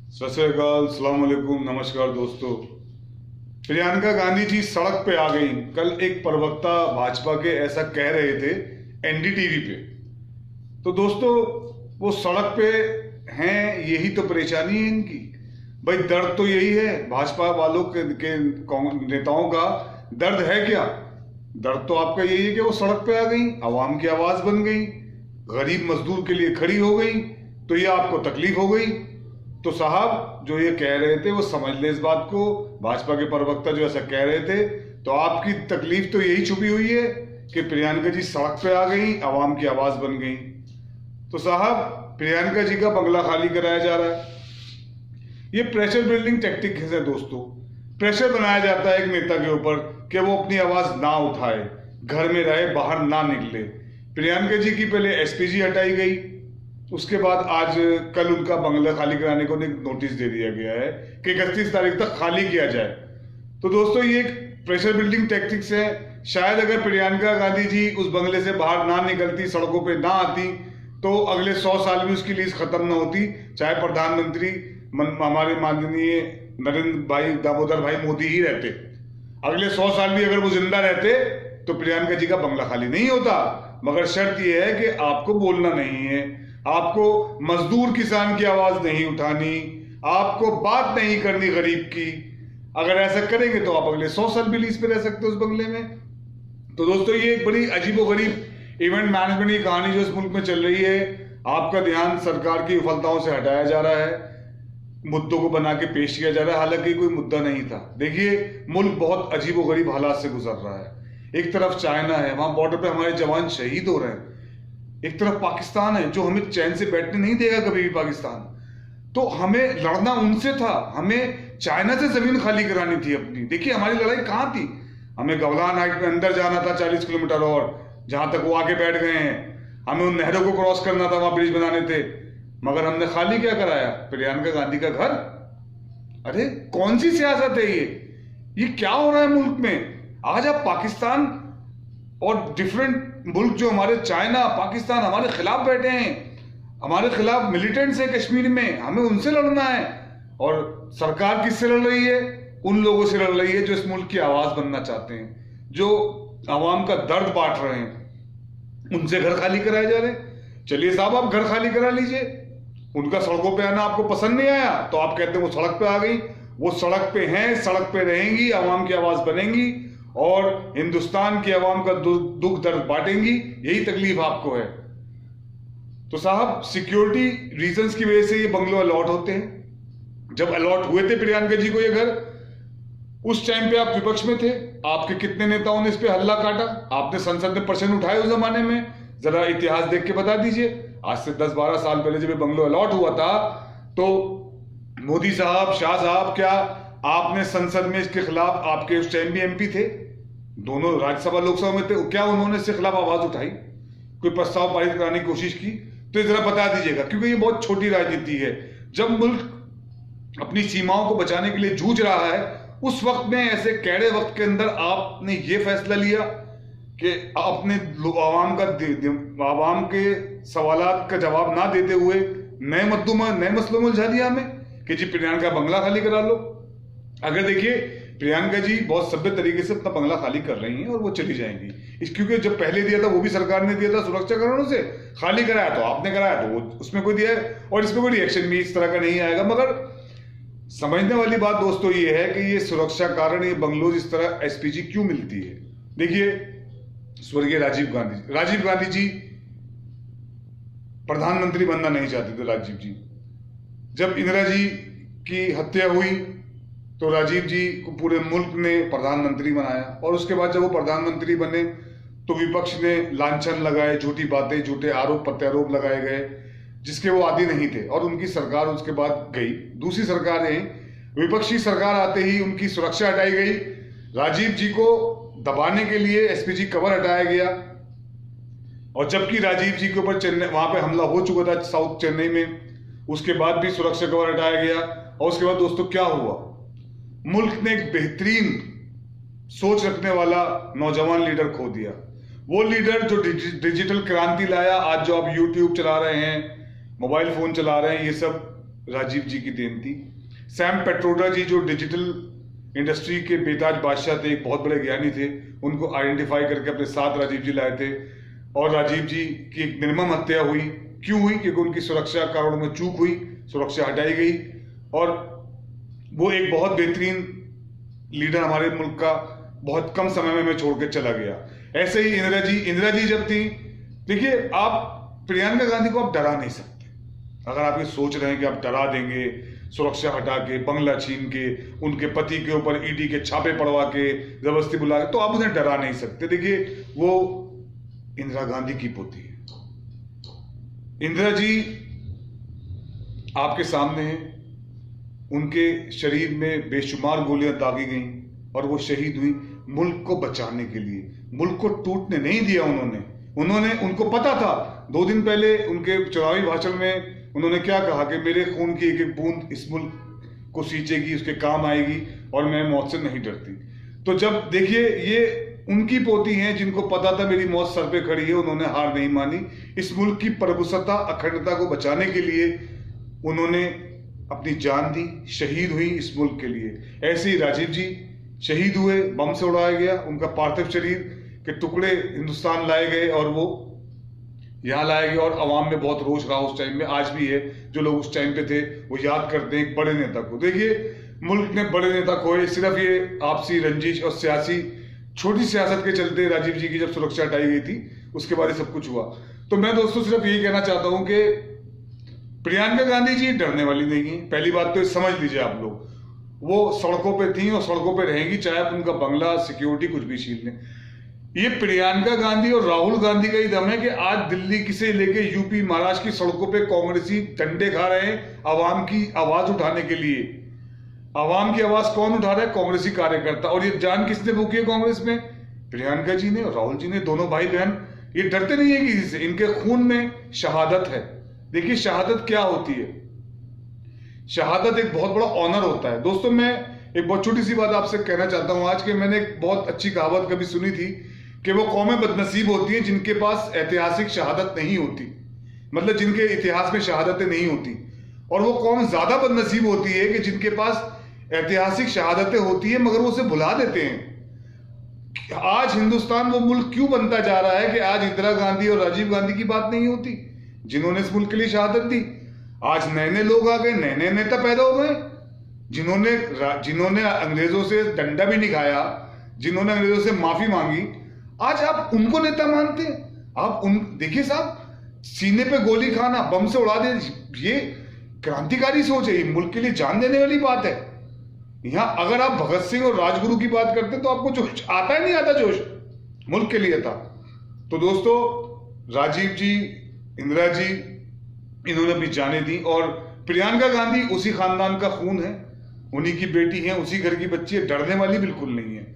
सत श्री अकाल, अस्सलाम वालेकुम, नमस्कार दोस्तों। प्रियंका गांधी जी सड़क पे आ गई। कल एक प्रवक्ता भाजपा के ऐसा कह रहे थे एनडीटीवी पे। तो दोस्तों, वो सड़क पे हैं, यही तो परेशानी है इनकी। भाई दर्द तो यही है, भाजपा वालों के नेताओं का दर्द है क्या? दर्द तो आपका यही है कि वो सड़क पे आ गई, आवाम की आवाज बन गई, गरीब मजदूर के लिए खड़ी हो गई, तो ये आपको तकलीफ हो गई। तो साहब जो ये कह रहे थे वो समझ ले इस बात को, भाजपा के प्रवक्ता जो ऐसा कह रहे थे, तो आपकी तकलीफ तो यही छुपी हुई है कि प्रियंका जी सड़क पे आ गई, आवाम की आवाज बन गई। तो साहब प्रियंका जी का बंगला खाली कराया जा रहा है। ये प्रेशर बिल्डिंग टैक्टिक है दोस्तों। प्रेशर बनाया जाता है एक नेता के ऊपर कि वो अपनी आवाज ना उठाए, घर में रहे, बाहर ना निकले। प्रियंका जी की पहले एसपीजी हटाई गई, उसके बाद आज कल उनका बंगला खाली कराने को नोटिस दे दिया गया है कि 31 तारीख तक खाली किया जाए। तो दोस्तों ये एक प्रेशर बिल्डिंग टैक्टिक्स है। शायद अगर प्रियंका गांधी जी उस बंगले से बाहर ना निकलती, सड़कों पे ना आती, तो अगले 100 साल में उसकी लीज खत्म ना होती, चाहे प्रधानमंत्री हमारे माननीय नरेंद्र भाई दामोदर भाई मोदी ही रहते। अगले 100 साल भी अगर वो जिंदा रहते तो प्रियंका जी का बंगला खाली नहीं होता। मगर शर्त यह है कि आपको बोलना नहीं है, आपको मजदूर किसान की आवाज नहीं उठानी, आपको बात नहीं करनी गरीब की। अगर ऐसा करेंगे तो आप अगले 100 साल भी लीज पे रह सकते हो उस बंगले में। तो दोस्तों ये एक बड़ी अजीबोगरीब इवेंट मैनेजमेंट की कहानी जो इस मुल्क में चल रही है। आपका ध्यान सरकार की विफलताओं से हटाया जा रहा है, मुद्दों को बना के पेश किया जा रहा है, हालांकि कोई मुद्दा नहीं था। देखिए मुल्क बहुत अजीबोगरीब हालात से गुजर रहा है। एक तरफ चाइना है, वहां बॉर्डर पे हमारे जवान शहीद हो रहे हैं। एक तरफ पाकिस्तान है जो हमें चैन से बैठने नहीं देगा कभी भी। पाकिस्तान तो हमें लड़ना उनसे था, हमें चाइना से जमीन खाली करानी थी अपनी। देखिए हमारी लड़ाई कहां थी, हमें गवलान हाइट में अंदर जाना था 40 किलोमीटर, और जहां तक वो आके बैठ गए हैं, हमें उन नहरों को क्रॉस करना था, वहां ब्रिज बनाने थे। मगर हमने खाली क्या कराया? प्रियंका गांधी का घर। अरे कौन सी सियासत है ये क्या हो रहा है मुल्क में? आज आप पाकिस्तान और डिफरेंट मुल्क जो हमारे चाइना पाकिस्तान हमारे खिलाफ बैठे हैं, हमारे खिलाफ मिलिटेंट्स हैं कश्मीर में, हमें उनसे लड़ना है। और सरकार किससे लड़ रही है? उन लोगों से लड़ रही है जो इस मुल्क की आवाज बनना चाहते हैं, जो आवाम का दर्द बांट रहे हैं। उनसे घर खाली कराए जा रहे हैं। चलिए साहब आप घर खाली करा लीजिए। उनका सड़कों पे आना आपको पसंद नहीं आया तो आप कहते हैं वो सड़क पे आ गई। वो सड़क पे हैं, सड़क पे रहेंगी, आवाम की आवाज बनेंगी और हिंदुस्तान की आवाम का दुख दर्द बांटेंगी। यही तकलीफ आपको है। तो साहब सिक्योरिटी रीजंस की वजह से ये बंगलो अलॉट होते हैं। जब अलॉट हुए थे प्रियंका जी को ये घर, उस टाइम पे आप विपक्ष में थे। आपके कितने नेताओं ने इस पे हल्ला काटा? आपने संसद में प्रश्न उठाए उस जमाने में? जरा इतिहास देख के बता दीजिए। आज से 10-12 साल पहले जब ये बंगलो अलॉट हुआ था तो मोदी साहब, शाह साहब, क्या आपने संसद में इसके खिलाफ, आपके उस टाइम भी एमपी थे, दोनों राज्यसभा लोकसभा में थे, क्या उन्होंने इसके खिलाफ आवाज उठाई, कोई प्रस्ताव पारित कराने की कोशिश की? तो जरा बता दीजिएगा, क्योंकि ये बहुत छोटी राजनीति है। जब मुल्क अपनी सीमाओं को बचाने के लिए जूझ रहा है, उस वक्त में, ऐसे कैड़े वक्त के अंदर आपने ये फैसला लिया कि अपने आवाम के सवालात का जवाब ना देते हुए नए मसलों में उलझा दिया हमें कि जी प्रियंका बंगला खाली करा लो। अगर देखिए प्रियंका जी बहुत सभ्य तरीके से अपना बंगला खाली कर रही हैं और वो चली जाएंगी। क्योंकि जब पहले दिया था वो भी सरकार ने दिया था सुरक्षा कारणों से, खाली कराया तो आपने कराया तो वो उसमें कोई दिया है, और इसमें कोई रिएक्शन भी इस तरह का नहीं आएगा। मगर समझने वाली बात दोस्तों ये है कि ये सुरक्षा कारण, ये बंगलोज इस तरह एसपीजी क्यों मिलती है? देखिए स्वर्गीय राजीव गांधी जी प्रधानमंत्री बनना नहीं चाहते थे। राजीव जी, जब इंदिरा जी की हत्या हुई तो राजीव जी को पूरे मुल्क ने प्रधानमंत्री बनाया, और उसके बाद जब वो प्रधानमंत्री बने तो विपक्ष ने लांछन लगाए, झूठी बातें, झूठे आरोप प्रत्यारोप लगाए गए जिसके वो आदी नहीं थे, और उनकी सरकार उसके बाद गई। दूसरी सरकारें, विपक्षी सरकार आते ही उनकी सुरक्षा हटाई गई। राजीव जी को दबाने के लिए एसपीजी कवर हटाया गया, और जबकि राजीव जी के ऊपर चेन्नई, वहां पे हमला हो चुका था साउथ चेन्नई में, उसके बाद भी सुरक्षा कवर हटाया गया। और उसके बाद दोस्तों क्या हुआ? मुल्क ने एक बेहतरीन सोच रखने वाला नौजवान लीडर खो दिया। वो लीडर जो डिजिटल क्रांति लाया। आज जो आप यूट्यूब चला रहे हैं, मोबाइल फोन चला रहे हैं, ये सब राजीव जी की देन थी। सैम पेट्रोडा जी जो डिजिटल इंडस्ट्री के बेताज बादशाह थे, एक बहुत बड़े ज्ञानी थे, उनको आइडेंटिफाई करके अपने साथ राजीव जी लाए थे। और राजीव जी की एक निर्मम हत्या हुई। क्यों हुई? क्योंकि उनकी सुरक्षा कारणों में चूक हुई, सुरक्षा हटाई गई और वो एक बहुत बेहतरीन लीडर हमारे मुल्क का बहुत कम समय में हमें छोड़ के चला गया। ऐसे ही इंदिरा जी जब थी, देखिए आप प्रियंका गांधी को आप डरा नहीं सकते। अगर आप ये सोच रहे हैं कि आप डरा देंगे, सुरक्षा हटा के, बंगला छीन के, उनके पति के ऊपर ईडी के छापे पड़वा के, जबरदस्ती बुला के, तो आप उन्हें डरा नहीं सकते। देखिए वो इंदिरा गांधी की पोती है। इंदिरा जी आपके सामने है, उनके शरीर में बेशुमार गोलियां दागी गईं और वो शहीद हुई मुल्क को बचाने के लिए। मुल्क को टूटने नहीं दिया उन्होंने उनको पता था। 2 दिन पहले उनके चुनावी भाषण में उन्होंने क्या कहा कि मेरे खून की एक एक बूंद इस मुल्क को सींचेगी, उसके काम आएगी और मैं मौत से नहीं डरती। तो जब देखिए ये उनकी पोती हैं जिनको पता था मेरी मौत सर पे खड़ी है, उन्होंने हार नहीं मानी। इस मुल्क की प्रभुसत्ता, अखंडता को बचाने के लिए उन्होंने अपनी जान दी, शहीद हुई इस मुल्क के लिए। ऐसे ही राजीव जी शहीद हुए, बम से उड़ाया गया, उनका पार्थिव शरीर के टुकड़े हिंदुस्तान लाए गए और वो यहाँ लाए गए और अवाम में बहुत रोष रहा उस टाइम में, आज भी है। जो लोग उस टाइम पे थे वो याद करते हैं एक बड़े नेता को। देखिए मुल्क ने बड़े नेता खोए, सिर्फ ये आपसी रंजिश और सियासी छोटी सियासत के चलते राजीव जी की जब सुरक्षा हटाई गई थी उसके बाद सब कुछ हुआ। तो मैं दोस्तों सिर्फ यही कहना चाहता हूं कि प्रियंका गांधी जी डरने वाली नहीं है। पहली बात तो समझ लीजिए आप लोग, वो सड़कों पे थी और सड़कों पे रहेंगी, चाहे आप उनका बंगला, सिक्योरिटी कुछ भी छीन लें। ये प्रियंका गांधी और राहुल गांधी का ही दम है कि आज दिल्ली से लेके यूपी, महाराष्ट्र की सड़कों पे कांग्रेसी डंडे खा रहे हैं आवाम की आवाज उठाने के लिए। आवाम की आवाज कौन उठा रहा है? कांग्रेसी कार्यकर्ता। और ये जान किसने फूकी है कांग्रेस में? प्रियंका जी ने और राहुल जी ने, दोनों भाई बहन। ये डरते नहीं है किसी से, इनके खून में शहादत है। देखिए शहादत क्या होती है? शहादत एक बहुत बड़ा ऑनर होता है। दोस्तों मैं एक बहुत छोटी सी बात आपसे कहना चाहता हूं आज के। मैंने एक बहुत अच्छी कहावत कभी सुनी थी कि वो कौमें बदनसीब होती हैं जिनके पास ऐतिहासिक शहादत नहीं होती, मतलब जिनके इतिहास में शहादतें नहीं होती। और वो कौम ज्यादा बदनसीब होती है कि जिनके पास ऐतिहासिक शहादतें होती है मगर वो उसे भुला देते हैं। आज हिंदुस्तान वो मुल्क क्यों बनता जा रहा है कि आज इंदिरा गांधी और राजीव गांधी की बात नहीं होती जिन्होंने इस मुल्क के लिए शहादत दी। आज नए नए लोग आ गए, नए नए नेता पैदा हो गए जिन्होंने अंग्रेजों से डंडा भी नहीं खाया, जिन्होंने अंग्रेजों से माफी मांगी। आज आप उनको नेता मानते हैं? आप देखिए साहब, सीने पे गोली खाना, बम से उड़ा दे, ये क्रांतिकारी सोच है, ये मुल्क के लिए जान देने वाली बात है। यहां अगर आप भगत सिंह और राजगुरु की बात करते तो आपको जोश आता ही नहीं आता, जोश मुल्क के लिए था। तो दोस्तों राजीव जी, इंदिरा जी, इन्होंने अपनी जानें दी। और प्रियंका गांधी उसी खानदान का खून है, उन्हीं की बेटी है, उसी घर की बच्ची है, डरने वाली बिल्कुल नहीं है।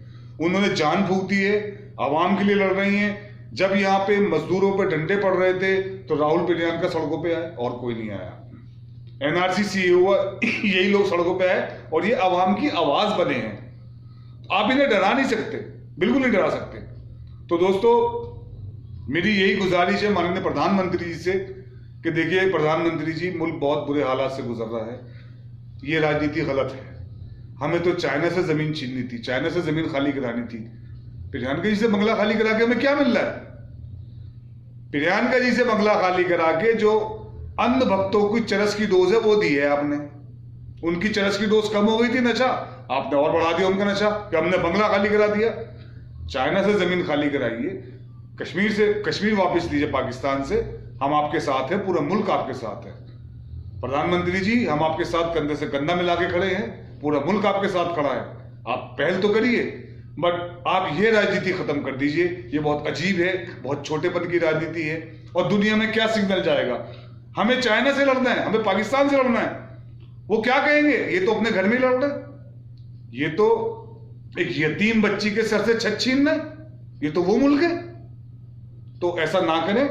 उन्होंने जान फूंक दी है, आवाम के लिए लड़ रही हैं। जब यहाँ पे मजदूरों पे डंडे पड़ रहे थे तो राहुल प्रियंका सड़कों पे आए और कोई नहीं आया। एनआरसी सी हुआ, यही लोग सड़कों पे आए और ये आवाम की आवाज बने हैं। आप इन्हें डरा नहीं सकते, बिल्कुल नहीं डरा सकते। तो दोस्तों मेरी यही गुजारिश है माननीय प्रधानमंत्री जी से कि देखिए प्रधानमंत्री जी, मुल्क बहुत बुरे हालात से गुजर रहा है, ये राजनीति गलत है। हमें तो चाइना से जमीन छीननी थी, चाइना से जमीन खाली करानी थी। प्रियंका जी से बंगला खाली करा के हमें क्या मिल रहा है? प्रियंका जी से बंगला खाली करा के जो अंध भक्तों की चरस की डोज है वो दी है आपने। उनकी चरस की डोज कम हो गई थी, नशा आपने और बढ़ा दिया उनका नशा कि हमने बंगला खाली करा दिया। चाइना से जमीन खाली कराइए, कश्मीर वापस लीजिए पाकिस्तान से, हम आपके साथ हैं, पूरा मुल्क आपके साथ है। प्रधानमंत्री जी हम आपके साथ कंधे से कंधा मिला के खड़े हैं, पूरा मुल्क आपके साथ खड़ा है। आप पहल तो करिए, बट आप ये राजनीति खत्म कर दीजिए। ये बहुत अजीब है, बहुत छोटेपन की राजनीति है। और दुनिया में क्या सिग्नल जाएगा? हमें चाइना से लड़ना है, हमें पाकिस्तान से लड़ना है, वो क्या कहेंगे? ये तो अपने घर में ही लड़ रहे हैं, ये तो एक यतीम बच्ची के सर से छत छीनना है, ये तो वो मुल्क है। तो ऐसा ना करें,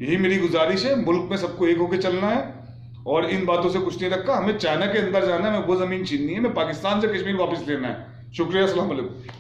यही मेरी गुजारिश है। मुल्क में सबको एक होकर चलना है और इन बातों से कुछ नहीं रखा। हमें चाइना के अंदर जाना है, हमें वो जमीन छीननी है, हमें पाकिस्तान से कश्मीर वापस लेना है। शुक्रिया, अस्सलाम वालेकुम।